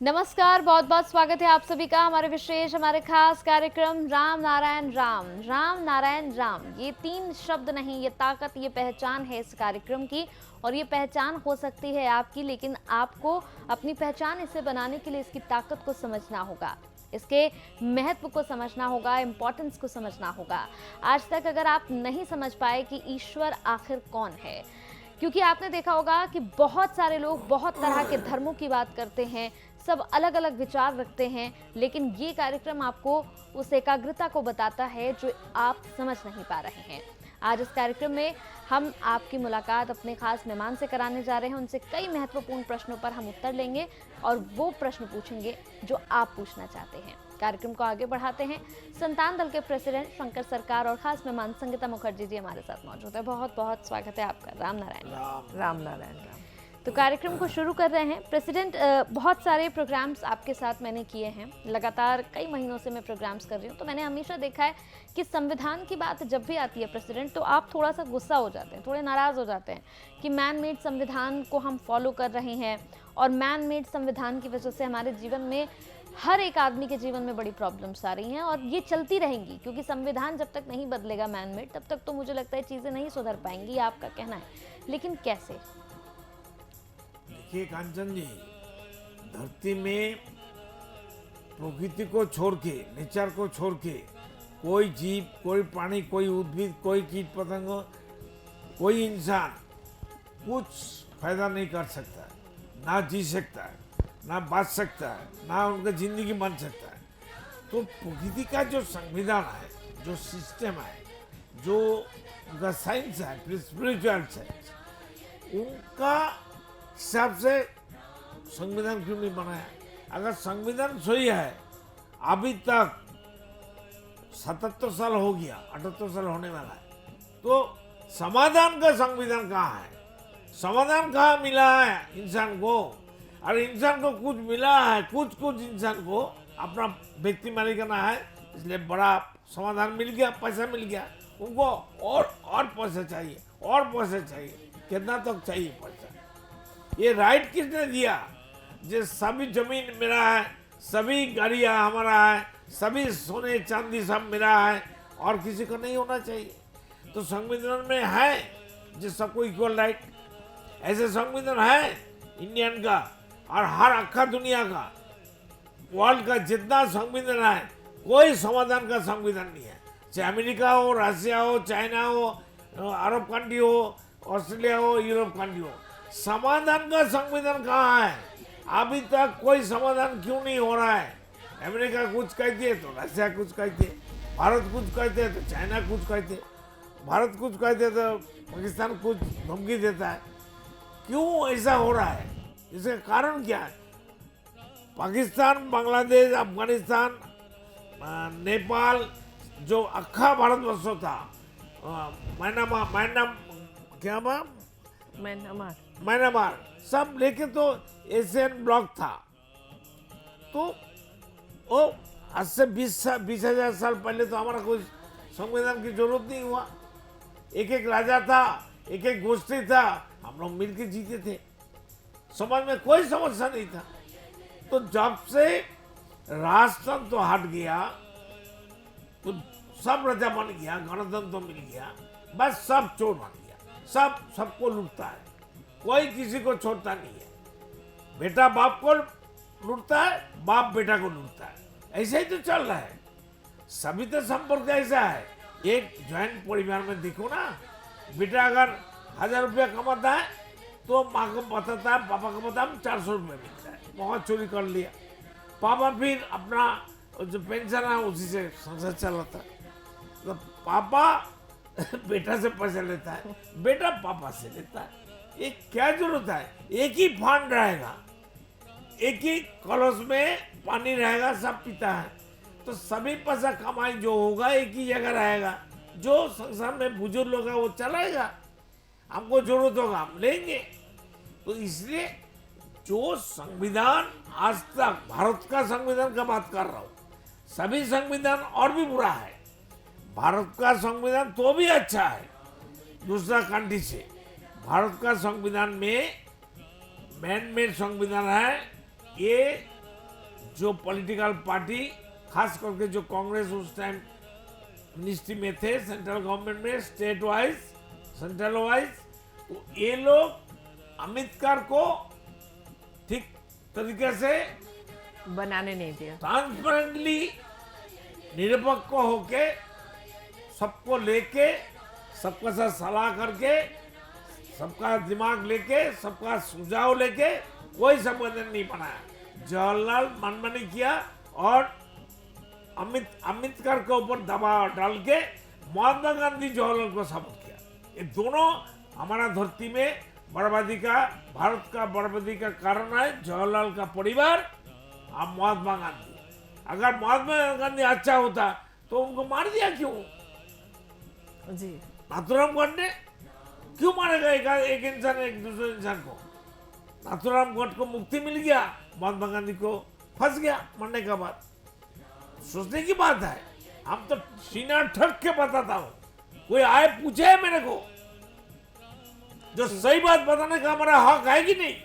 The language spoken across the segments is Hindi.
नमस्कार, बहुत बहुत स्वागत है आप सभी का हमारे खास कार्यक्रम राम नारायण राम। राम नारायण राम, ये तीन शब्द नहीं, ये ताकत, ये पहचान है इस कार्यक्रम की। और ये पहचान हो सकती है आपकी, लेकिन आपको अपनी पहचान इसे बनाने के लिए इसकी ताकत को समझना होगा, इसके महत्व को समझना होगा, इंपॉर्टेंस को समझना होगा। आज तक अगर आप नहीं समझ पाए कि ईश्वर आखिर कौन है, क्योंकि आपने देखा होगा कि बहुत सारे लोग बहुत तरह के धर्मों की बात करते हैं, सब अलग अलग विचार रखते हैं, लेकिन ये कार्यक्रम आपको उस एकाग्रता को बताता है जो आप समझ नहीं पा रहे हैं। आज इस कार्यक्रम में हम आपकी मुलाकात अपने खास मेहमान से कराने जा रहे हैं। उनसे कई महत्वपूर्ण प्रश्नों पर हम उत्तर लेंगे और वो प्रश्न पूछेंगे जो आप पूछना चाहते हैं। कार्यक्रम को आगे बढ़ाते हैं। संतान दल के प्रेसिडेंट शंकर सरकार और खास मेहमान संगीता मुखर्जी जी हमारे साथ मौजूद है। बहुत बहुत स्वागत है आपका। राम नारायण राम नारायण राम। तो कार्यक्रम को शुरू कर रहे हैं। प्रेसिडेंट, बहुत सारे प्रोग्राम्स आपके साथ मैंने किए हैं, लगातार कई महीनों से मैं प्रोग्राम्स कर रही हूँ, तो मैंने हमेशा देखा है कि संविधान की बात जब भी आती है प्रेसिडेंट, तो आप थोड़ा सा गुस्सा हो जाते हैं, थोड़े नाराज़ हो जाते हैं कि मैन मेड संविधान को हम फॉलो कर रहे हैं और मैन मेड संविधान की वजह से हमारे जीवन में, हर एक आदमी के जीवन में बड़ी प्रॉब्लम्स आ रही हैं और ये चलती रहेंगी, क्योंकि संविधान जब तक नहीं बदलेगा मैन मेड, तब तक तो मुझे लगता है चीज़ें नहीं सुधर पाएंगी, आपका कहना है। लेकिन कैसे? देखिए कांचन जी, धरती में प्रकृति को छोड़ के, नेचर को छोड़ के, कोई जीव, कोई प्राणी, कोई उद्भिद, कोई कीट पतंग, कोई इंसान कुछ फायदा नहीं कर सकता है, ना जी सकता है, ना बाँच सकता है, ना उनका जिंदगी बन सकता है। तो प्रकृति का जो संविधान है, जो सिस्टम है, जो उनका साइंस है, स्पिरिचुअल साइंस, उनका हिसाब से संविधान क्यों नहीं बनाया? अगर संविधान सही है, अभी तक 77 साल हो गया, 78 साल होने वाला है, तो समाधान का संविधान कहाँ है? समाधान कहाँ मिला है इंसान को? और इंसान को कुछ मिला है, कुछ इंसान को अपना व्यक्ति मालिकाना है, इसलिए बड़ा समाधान मिल गया, पैसा मिल गया उनको, और पैसा चाहिए, और पैसा चाहिए, कितना तक चाहिए पैसा? ये राइट किसने दिया? जो सभी जमीन मेरा है, सभी गाड़ियाँ हमारा है, सभी सोने चांदी सब मेरा है और किसी को नहीं होना चाहिए। तो संविधान में है जो सबको इक्वल राइट, ऐसे संविधान है इंडियन का और हर अक्खा दुनिया का, वर्ल्ड का जितना संविधान है, कोई समाधान का संविधान नहीं है। चाहे अमेरिका हो, रशिया हो, चाइना हो, अरब कंट्री हो, ऑस्ट्रेलिया हो, यूरोप कंट्री हो, समाधान का संविधान कहाँ है? अभी तक कोई समाधान क्यों नहीं हो रहा है? अमेरिका कुछ कहती है तो रशिया कुछ कहती है, भारत कुछ कहते हैं तो चाइना कुछ कहते हैं, भारत कुछ कहते हैं तो पाकिस्तान कुछ धमकी देता है। क्यों ऐसा हो रहा है? इसका कारण क्या है? पाकिस्तान, बांग्लादेश, अफगानिस्तान, नेपाल, जो अक्खा भारतवर्ष था, म्यांमार, सब लेके तो एशियन ब्लॉक था। तो वो आज से 20,000 साल पहले तो हमारा कोई संविधान की जरूरत नहीं हुआ। एक एक राजा था, एक एक गोष्ठी था, हम लोग मिलकर जीते थे, समाज में कोई समस्या नहीं था। तो जब से राष्ट्रतंत्र तो हट गया, तो सब राजा बन गया, गणतंत्र तो मिल गया, बस सब चोर बन गया, सब सबको लूटता है, कोई किसी को छोड़ता नहीं है। बेटा बाप को लूटता है, बाप बेटा को लूटता है, ऐसे ही तो चल रहा है। सभी तो संपर्क ऐसा है। एक ज्वाइंट परिवार में देखो ना, बेटा अगर 1,000 रुपया कमाता है तो माँ को बताता है, पापा को बताता है 400 रुपये मिलता है, बहुत चोरी कर लिया। पापा फिर अपना जो पेंशन है उसी से संसार चलाता है। तो पापा बेटा से पैसा लेता है, बेटा पापा से लेता है। ये क्या जरूरत है? एक ही फंड रहेगा, एक ही कलश में पानी रहेगा, सब पीता है, तो सभी पैसा कमाई जो होगा एक ही जगह रहेगा। जो संसार में बुजुर्ग लोग है वो चलाएगा, हमको जरूरत होगा हम लेंगे। तो इसलिए जो संविधान आज तक, भारत का संविधान का बात कर रहा हूँ, सभी संविधान और भी बुरा है, भारत का संविधान तो भी अच्छा है दूसरा कंट्री से। भारत का संविधान में मैन मेड संविधान है, ये जो पॉलिटिकल पार्टी, खास करके जो कांग्रेस उस टाइम मिनिस्ट्री में थे, सेंट्रल गवर्नमेंट में, स्टेट वाइज, सेंट्रल वाइज, तो ये लोग अम्बेडकर को ठीक तरीके से बनाने नहीं दिया। ट्रांसपेरेंटली निरपेक्ष होके सबको लेके, सबका साथ सलाह करके, सबका दिमाग लेके, सबका सुझाव लेके कोई संबंधन नहीं बनाया। जवाहरलाल मनमानी किया और अम्बेडकर के ऊपर दबाव डाल के महात्मा गांधी जवाहरलाल को सपोर्ट किया। ये दोनों हमारा धरती में बर्बादी का, भारत का बर्बादी का कारण है जवाहरलाल का परिवार और महात्मा गांधी। अगर महात्मा गांधी अच्छा होता तो उनको मार दिया क्यों? जी नाथुराम गढ़ ने क्यों मारेगा एक इंसान एक दूसरे इंसान को? नाथुराम गढ़ को मुक्ति मिल गया, महात्मा गांधी को फंस गया मरने के बाद। सोचने की बात है। हम तो सीना ठक के बताता हूँ, कोई आए पूछे मेरे को, जो सही बात बताने का हमारा हक है कि नहीं?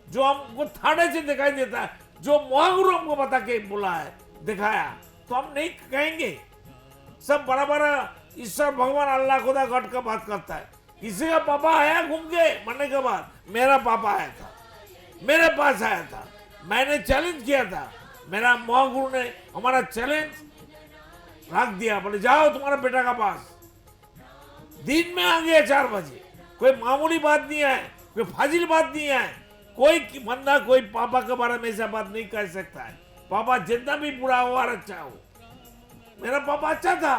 जो हमको थाने से दिखाई देता है, जो महागुरु हमको बता के बोला है, दिखाया, तो हम नहीं कहेंगे। सब बराबर ईश्वर भगवान अल्लाह खुदा गॉड का बात करता है। किसी का पापा आया घूम के मरने के बाद, मेरा पापा आया था, मेरे पास आया था, मैंने चैलेंज किया था, मेरा महागुरु ने हमारा चैलेंज रख दिया, बोले जाओ तुम्हारा बेटा का पास। दिन में आ गया 4 बजे। कोई मामूली बात नहीं है, कोई फाजिल बात नहीं है। कोई बंदा कोई पापा के बारे में ऐसा बात नहीं कर सकता है। पापा जितना भी बुरा हो और अच्छा हो, मेरा पापा अच्छा था।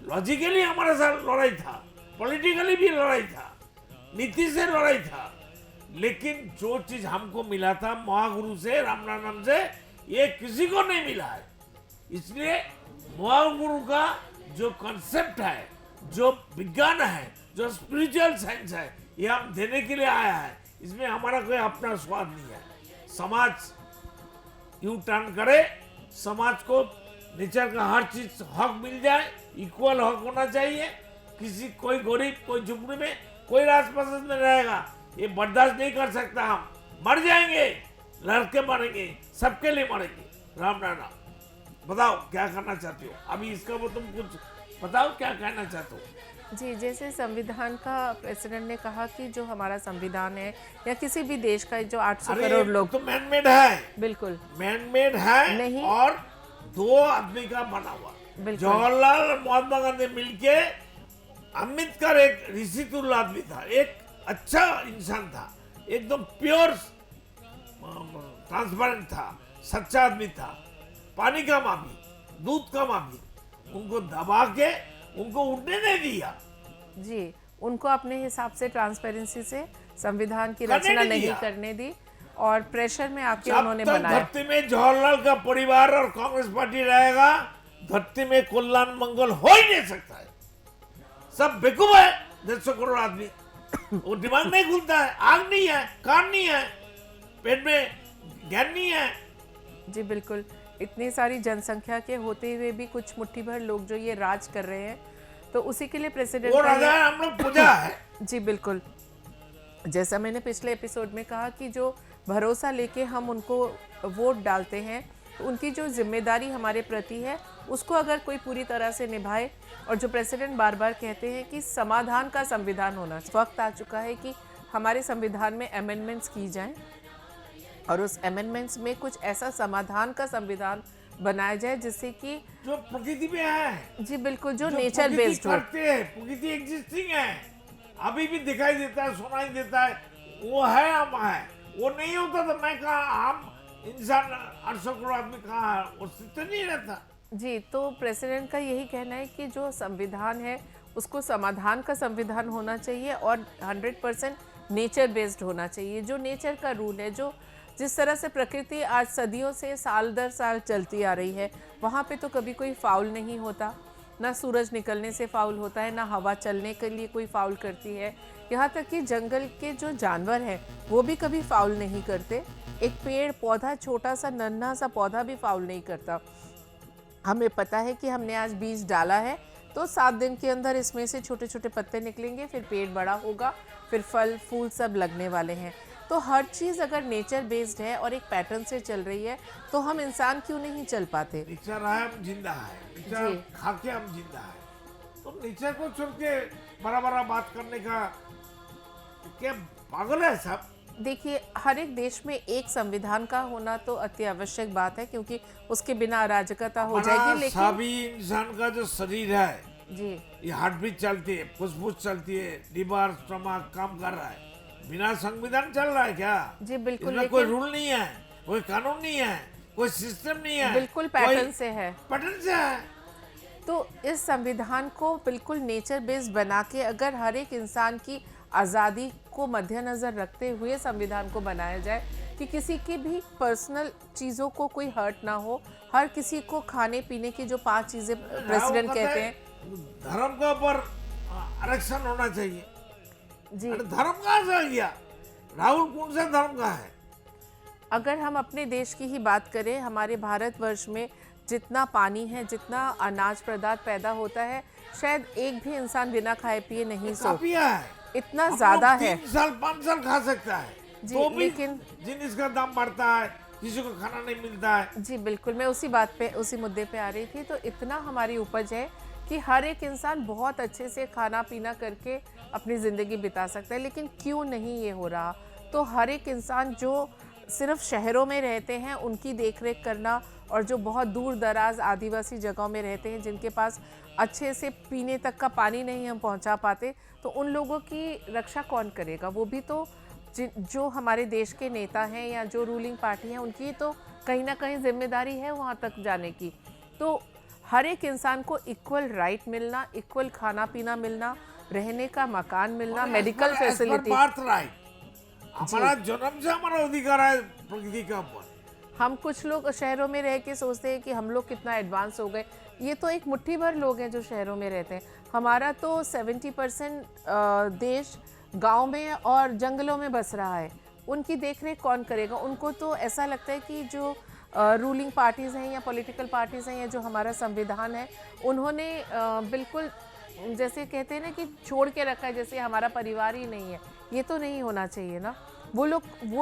लॉजिकली हमारे साथ लड़ाई था, पॉलिटिकली भी लड़ाई था, नीति से लड़ाई था, लेकिन जो चीज हमको मिला था महागुरु से, रामनारायण से, ये किसी को नहीं मिला है। इसलिए महागुरु का जो कॉन्सेप्ट है, जो विज्ञान है, जो स्पिरिचुअल साइंस है, ये हम देने के लिए आया है। इसमें हमारा कोई अपना स्वाद नहीं है। समाज यू टर्न करे, समाज को नेचर का हर चीज हक मिल जाए, इक्वल हक होना चाहिए। किसी कोई गरीब, कोई झुपड़ी में, कोई राजपसंद में रहेगा, ये बर्दाश्त नहीं कर सकता। हम मर जाएंगे, लड़के मरेंगे, सबके लिए मरेंगे। राम राम राम। बताओ क्या करना चाहते हो अभी इसका, वो तुम कुछ बताओ क्या कहना चाहते हो? जी, जैसे संविधान का प्रेसिडेंट ने कहा कि जो हमारा संविधान है या किसी भी देश का जो 800 करोड़ लोग, तो मैनमेड है, बिल्कुल मैनमेड है नहीं, और 2 आदमी का बना हुआ। जवाहरलाल और महात्मा गांधी मिलके, अम्बेडकर एक ऋषितुल्य आदमी था, एक अच्छा इंसान था, एकदम प्योर ट्रांसपेरेंट था, सच्चा आदमी था, पानी का माफी, दूध का माफी। उनको दबा के उनको उठने नहीं दिया। जी, उनको अपने हिसाब से ट्रांसपेरेंसी से संविधान की रचना नहीं करने दी और प्रेशर में आके उन्होंने बनाया। धरती में जवाहरलाल का परिवार और कांग्रेस पार्टी रहेगा, धरती में कल्याण मंगल हो ही नहीं सकता है। सब बेवकूफ है 150 करोड़ आदमी। वो दिमाग नहीं खुलता है, आग नहीं है, कान नहीं है, पेट में ज्ञान नहीं है। जी बिल्कुल, इतनी सारी जनसंख्या के होते हुए भी कुछ मुट्ठी भर लोग जो ये राज कर रहे हैं, तो उसी के लिए प्रेसिडेंट वो राजा हम लोग पूजा है। जी बिल्कुल, जैसा मैंने पिछले एपिसोड में कहा कि जो भरोसा लेके हम उनको वोट डालते हैं, तो उनकी जो जिम्मेदारी हमारे प्रति है उसको अगर कोई पूरी तरह से निभाए, और जो प्रेसिडेंट बार बार कहते हैं कि समाधान का संविधान होना, वक्त आ चुका है कि हमारे संविधान में अमेंडमेंट्स की जाएं और उस अमेंडमेंट्स में कुछ ऐसा समाधान का संविधान बनाया जाए जिससे कि जो प्रकृति में है, जी बिल्कुल, जो नेचर बेस्ड हो। प्रकृति एग्जिस्टिंग है, अभी भी दिखाई देता है, सुनाई देता है, वो है, हम है। वो नहीं होता तो मैं कहा, हम इंसान 800 करोड़ आदमी कहाँ है, वो स्थिति नहीं रहता। जी, तो प्रेसिडेंट का यही कहना है कि जो संविधान है उसको समाधान का संविधान होना चाहिए और 100% नेचर बेस्ड होना चाहिए। जो नेचर का रूल है, जो जिस तरह से प्रकृति आज सदियों से साल दर साल चलती आ रही है, वहाँ पे तो कभी कोई फाउल नहीं होता, ना सूरज निकलने से फाउल होता है, ना हवा चलने के लिए कोई फाउल करती है। यहाँ तक कि जंगल के जो जानवर हैं वो भी कभी फाउल नहीं करते। एक पेड़ पौधा, छोटा सा नन्हा सा पौधा भी फाउल नहीं करता। हमें पता है कि हमने आज बीज डाला है तो 7 दिन के अंदर इसमें से छोटे छोटे पत्ते निकलेंगे, फिर पेड़ बड़ा होगा, फिर फल फूल सब लगने वाले हैं। तो हर चीज़ अगर नेचर बेस्ड है और एक पैटर्न से चल रही है तो हम इंसान क्यों नहीं चल पाते? नेचर है, हम जिंदा है, नेचर जी। खा के हम जिंदा है। तो नेचर को छोड़ के बड़ा बड़ा बात करने का क्या पागल है सब? देखिए, हर एक देश में एक संविधान का होना तो अति आवश्यक बात है, क्योंकि उसके बिना अराजकता हो हमारा जाएगी। लेकिन सभी इंसान का जो शरीर है, जी ये हार्ट बीट चलती है, फुसफुस चलती है, लिवर स्टमक काम कर रहा है, बिना संविधान चल रहा है क्या? जी बिल्कुल, इसमें कोई लेकिन रूल नहीं है, कोई कानून नहीं है, कोई सिस्टम नहीं है, बिल्कुल पैटर्न से है। पैटर्न से है। तो इस संविधान को बिल्कुल नेचर बेस्ड बना के अगर हर एक इंसान की आज़ादी को मद्देनज़र रखते हुए संविधान को बनाया जाए कि किसी की भी पर्सनल चीज़ों को कोई हर्ट ना हो, हर किसी को खाने पीने की जो 5 चीज़ें प्रेसिडेंट राहुल कहते कहता हैं। है, धर्म के ऊपर आरक्षण होना चाहिए। जी, अरे धर्म कहाँ से आ गया? राहुल कौन सा धर्म का है? अगर हम अपने देश की ही बात करें, हमारे भारतवर्ष में जितना पानी है, जितना अनाज पदार्थ पैदा होता है, शायद एक भी इंसान बिना खाए पिए नहीं सो, काफिया है, इतना हम ज़्यादा लोग है। 3 साल 5 साल खा सकता है, जी, तो भी लेकिन जिनिस का दाम बढ़ता है, किसी को खाना नहीं मिलता है। जी बिल्कुल, मैं उसी बात पे, उसी मुद्दे पे आ रही थी। तो इतना हमारी उपज है कि हर एक इंसान बहुत अच्छे से खाना पीना करके अपनी ज़िंदगी बिता सकता है, लेकिन क्यों नहीं ये हो रहा? तो हर एक इंसान जो सिर्फ शहरों में रहते हैं उनकी देखरेख करना, और जो बहुत दूर दराज आदिवासी जगहों में रहते हैं जिनके पास अच्छे से पीने तक का पानी नहीं हम पहुंचा पाते, तो उन लोगों की रक्षा कौन करेगा? वो भी तो जो हमारे देश के नेता हैं या जो रूलिंग पार्टी है, उनकी तो कहीं ना कहीं जिम्मेदारी है वहाँ तक जाने की। तो हर एक इंसान को इक्वल राइट मिलना, इक्वल खाना पीना मिलना, रहने का मकान मिलना, मेडिकल फैसिलिटी। बात राइट, हमारा जन्म से हमारा अधिकार है प्रकृति के ऊपर। हम कुछ लोग शहरों में रह के सोचते हैं कि हम लोग कितना एडवांस हो गए। ये तो एक मुट्ठी भर लोग हैं जो शहरों में रहते हैं। हमारा तो 70% देश गांव में और जंगलों में बस रहा है। उनकी देखरेख कौन करेगा? उनको तो ऐसा लगता है कि जो रूलिंग पार्टीज़ हैं या पॉलिटिकल पार्टीज़ हैं या जो हमारा संविधान है, उन्होंने बिल्कुल जैसे कहते हैं ना कि छोड़ के रखा है, जैसे हमारा परिवार ही नहीं है। ये तो नहीं होना चाहिए ना। वो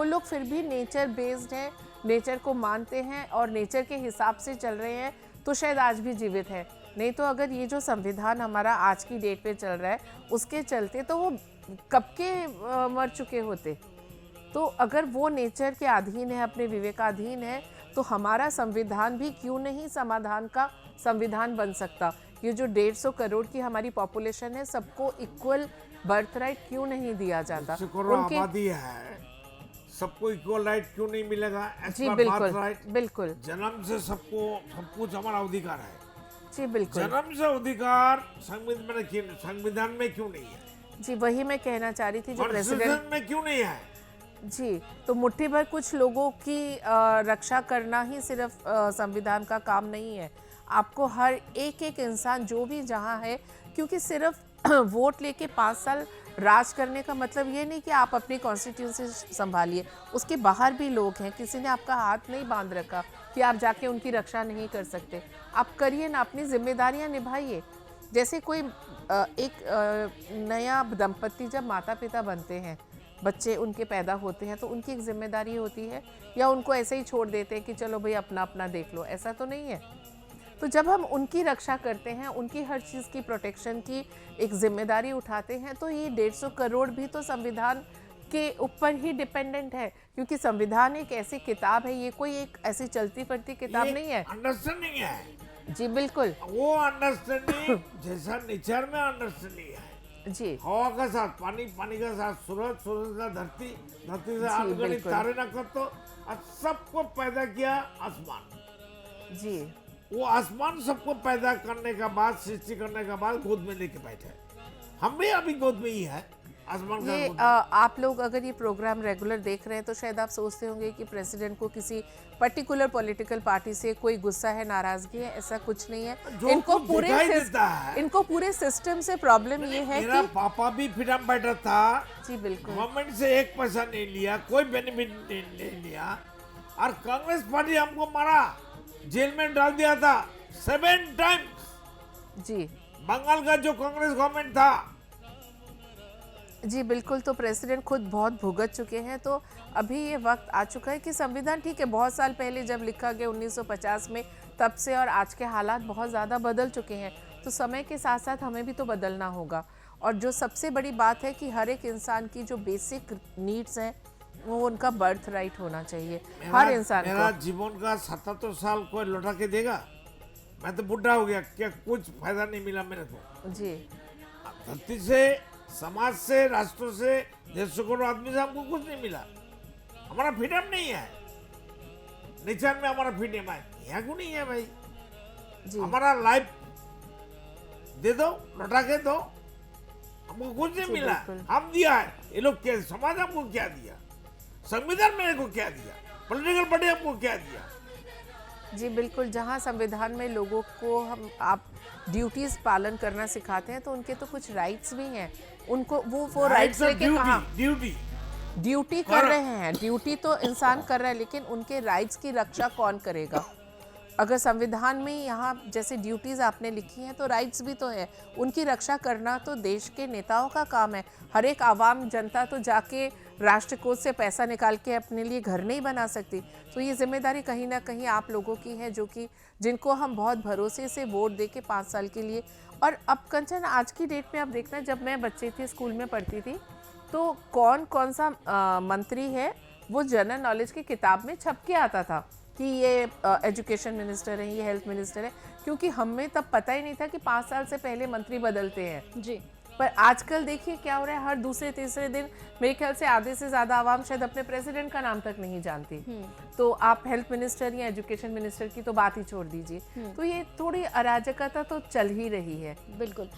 लोग फिर भी नेचर बेस्ड है, नेचर को मानते हैं और नेचर के हिसाब से चल रहे हैं, तो शायद आज भी जीवित है। नहीं तो अगर ये जो संविधान हमारा आज की डेट पे चल रहा है उसके चलते तो वो कब के मर चुके होते। तो अगर वो नेचर के अधीन है, अपने विवेकाधीन है, तो हमारा संविधान भी क्यों नहीं समाधान का संविधान बन सकता? ये जो 150 करोड़ की हमारी पॉपुलेशन है, सबको इक्वल बर्थ राइट क्यों नहीं दिया जाता? 100 करोड़ आबादी है, सबको इक्वल राइट क्यों नहीं मिलेगा? जी बिल्कुल, राइट, बिल्कुल जन्म से सबको सब कुछ हमारा अधिकार है। जी बिल्कुल, जन्म से अधिकार संविधान में क्यों नहीं है? जी वही मैं कहना चाह रही थी। जो प्रेसिडेंट कॉन्स्टिट्यूशन में क्यों नहीं है? जी, तो मुट्ठी भर कुछ लोगों की रक्षा करना ही सिर्फ संविधान का काम नहीं है। आपको हर एक इंसान जो भी जहाँ है, क्योंकि सिर्फ वोट लेके 5 साल राज करने का मतलब ये नहीं कि आप अपनी कॉन्स्टिट्यूंसी संभालिए। उसके बाहर भी लोग हैं, किसी ने आपका हाथ नहीं बांध रखा कि आप जाके उनकी रक्षा नहीं कर सकते। आप करिए ना, अपनी जिम्मेदारियां निभाइए। जैसे कोई नया दंपत्ति जब माता पिता बनते हैं, बच्चे उनके पैदा होते हैं, तो उनकी एक जिम्मेदारी होती है, या उनको ऐसे ही छोड़ देते हैं कि चलो भाई अपना अपना देख लो? ऐसा तो नहीं है। तो जब हम उनकी रक्षा करते हैं, उनकी हर चीज़ की प्रोटेक्शन की एक जिम्मेदारी उठाते हैं, तो ये 150 करोड़ भी तो संविधान के ऊपर ही डिपेंडेंट है, क्योंकि संविधान एक ऐसी किताब है, ये कोई एक ऐसी चलती फिरती किताब नहीं है। अंडरस्टैंडिंग है जी बिल्कुल, वो अंडरस्टैंडिंग जैसा नेचर में अंडरस्टैंडिंग है। जी हवा का साथ पानी, पानी का साथ सूरज, सूरज का धरती, धरती से आप गणित बिल्कुल। तारे न कर, तो सबको पैदा किया आसमान। जी वो आसमान सबको पैदा करने का बाद, सृष्टि करने का बाद गोद में लेके बैठे। हम भी अभी गोद में ही है, आसमान का ये गोद में। आप लोग अगर ये प्रोग्राम रेगुलर देख रहे हैं तो शायद आप सोचते होंगे कि प्रेसिडेंट को किसी पर्टिकुलर पॉलिटिकल पार्टी से कोई गुस्सा है, नाराजगी है। ऐसा कुछ नहीं है। जो इनको कुछ दिखाई देता है। इनको पूरे सिस्टम से प्रॉब्लम ये है मेरा कि पापा भी फ्रीडम फाइटर था, जी बिल्कुल, गवर्नमेंट से 1 पैसा नहीं लिया, कोई बेनिफिट नहीं लिया, और कांग्रेस पार्टी हमको मारा, जेल में डाल दिया था 7 टाइम्स। जी बंगाल का जो कांग्रेस गवर्नमेंट था, जी बिल्कुल, तो प्रेसिडेंट खुद बहुत भुगत चुके हैं, तो अभी ये वक्त आ चुका है कि संविधान ठीक है बहुत साल पहले जब लिखा गया 1950 में, तब से और आज के हालात बहुत ज़्यादा बदल चुके हैं, तो समय के साथ साथ हमें भी तो बदलना होगा। और जो सबसे बड़ी बात है कि हर एक इंसान की जो बेसिक नीड्स हैं वो उनका बर्थ राइट होना चाहिए हर इंसान मेरा को। जीवन का 77 साल कोई लौटा के देगा? मैं तो बुढ़ा हो गया, क्या कुछ फायदा नहीं मिला मेरे को। जी धरती से, समाज से, राष्ट्र से, देशों को, आदमी से हमको कुछ नहीं मिला। हमारा फ्रीडम नहीं है। नेचर में हमारा फ्रीडम है, यहाँ क्यों नहीं है भाई? जी हमारा लाइफ दे दो, लौटा के दो। हमको कुछ नहीं जी, मिला, बिल्कुल। हम दिया है। ये लोग क्या, समाज हमको क्या दिया? संविधान मेरे को क्या दिया? पॉलिटिकल पार्टी हमको क्या दिया? जी बिल्कुल, जहाँ संविधान में लोगों को हम आप ड्यूटीज पालन करना सिखाते हैं तो उनके तो कुछ राइट्स भी हैं, उनको वो राइट्स लेके कहाँ ड्यूटी ड्यूटी कर रहे हैं। ड्यूटी तो इंसान कर रहा है, लेकिन उनके राइट्स की रक्षा कौन करेगा? अगर संविधान में यहाँ जैसे ड्यूटीज आपने लिखी हैं तो राइट्स भी तो है, उनकी रक्षा करना तो देश के नेताओं का काम है। हर एक आवाम जनता तो जाके राष्ट्र कोष से पैसा निकाल के अपने लिए घर नहीं बना सकती, तो ये जिम्मेदारी कहीं ना कहीं आप लोगों की है, जो कि जिनको हम बहुत भरोसे से वोट दे के 5 साल के लिए। और अब कंचन आज की डेट में आप देखना, जब मैं बच्ची थी स्कूल में पढ़ती थी तो कौन कौन सा मंत्री है वो जनरल नॉलेज की किताब में छप के आता था कि ये एजुकेशन मिनिस्टर है, ये हेल्थ मिनिस्टर है, क्योंकि हमें तब पता ही नहीं था कि 5 साल से पहले मंत्री बदलते हैं। जी पर आजकल देखिए क्या हो रहा है, हर दूसरे तीसरे दिन मेरे ख्याल से आधे से ज़्यादा आवाम शायद अपने प्रेसिडेंट का नाम तक नहीं जानती। तो आप हेल्थ मिनिस्टर या एजुकेशन मिनिस्टर की तो बात ही छोड़ दीजिए। तो ये थोड़ी अराजकता तो चल ही रही है। बिल्कुल।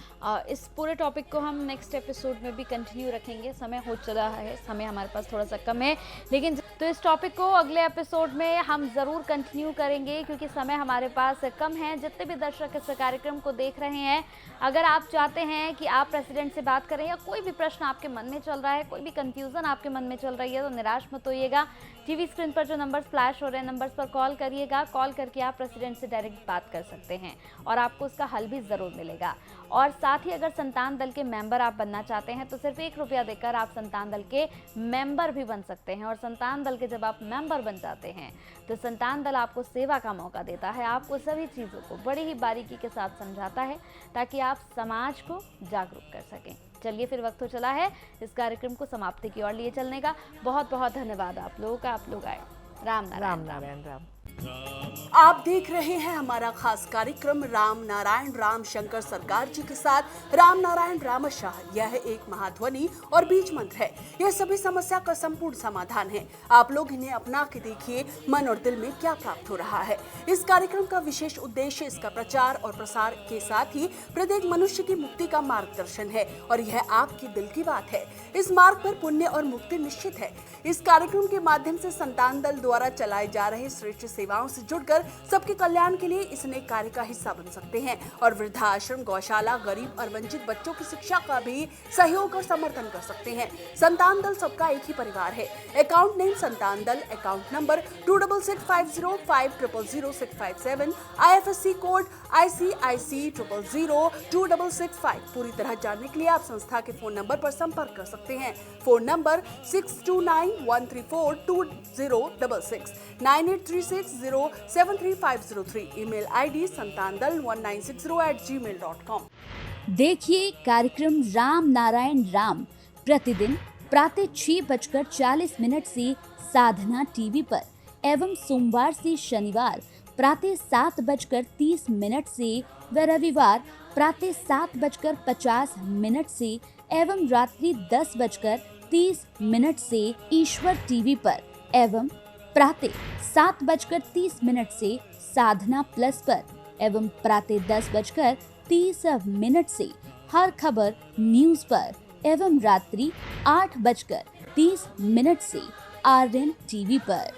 इस पूरे टॉपिक को हम नेक्स्ट एपिसोड में भी कंटिन्यू रखेंगे। समय हो चला है, समय हमारे पास थोड़ा सा कम है, लेकिन तो इस टॉपिक को अगले एपिसोड में हम ज़रूर कंटिन्यू करेंगे क्योंकि समय हमारे पास कम है। जितने भी दर्शक इस कार्यक्रम को देख रहे हैं, अगर आप चाहते हैं कि आप प्रेसिडेंट से बात करें या कोई भी प्रश्न आपके मन में चल रहा है, कोई भी कंफ्यूजन आपके मन में चल रही है, तो निराश मत होइएगा। टीवी स्क्रीन पर जो नंबर्स फ्लैश हो रहे हैं, नंबर्स पर कॉल करिएगा। कॉल करके आप प्रेसिडेंट से डायरेक्ट बात कर सकते हैं और आपको उसका हल भी ज़रूर मिलेगा। और साथ ही अगर संतान दल के मेंबर आप बनना चाहते हैं तो सिर्फ 1 रुपया देकर आप संतान दल के मेंबर भी बन सकते हैं। और संतान दल के जब आप मेंबर बन जाते हैं तो संतान दल आपको सेवा का मौका देता है, आपको सभी चीज़ों को बड़ी ही बारीकी के साथ समझाता है ताकि आप समाज को जागरूक कर सकें। चलिए फिर वक्त हो चला है इस कार्यक्रम को समाप्ति की ओर लिए चलने का। बहुत बहुत धन्यवाद आप लोगों का, आप लोग आए। राम नारायण राम नारायण राम। आप देख रहे हैं हमारा खास कार्यक्रम राम नारायण राम शंकर सरकार जी के साथ राम नारायण रामशाह। यह एक महाध्वनि और बीज मंत्र है। यह सभी समस्या का संपूर्ण समाधान है। आप लोग इन्हें अपना के देखिए, मन और दिल में क्या प्राप्त हो रहा है। इस कार्यक्रम का विशेष उद्देश्य इसका प्रचार और प्रसार के साथ ही प्रत्येक मनुष्य की मुक्ति का मार्गदर्शन है और यह आपके दिल की बात है। इस मार्ग पर पुण्य और मुक्ति निश्चित है। इस कार्यक्रम के माध्यम से संतान दल द्वारा चलाए जा रहे श्रेष्ठ सेवाओं से जुड़कर सबके कल्याण के लिए इस नेक कार्य का हिस्सा बन सकते हैं और वृद्धाश्रम, गौशाला, गरीब और वंचित बच्चों की शिक्षा का भी सहयोग और समर्थन कर सकते हैं। संतान दल सबका एक ही परिवार है। अकाउंट नेम संतान दल, account number 266505000657, IFSC code ICIC 000265। पूरी तरह जानने के लिए आप संस्था के फोन नंबर पर संपर्क कर सकते हैं। Phone number 6291342066, 9836073503। Email ID santandal1960@gmail.com। देखिए कार्यक्रम राम नारायण राम प्रतिदिन प्रातः 6:40 से साधना टीवी पर एवं सोमवार से शनिवार प्रातः 7:30 से व रविवार प्रातः 7:50 से एवं रात्रि 10:30 से ईश्वर टीवी पर एवं प्रातः 7:30 से साधना प्लस पर एवं प्रातः 10:30 से हर खबर न्यूज पर एवं रात्रि 8:30 से RN टीवी पर।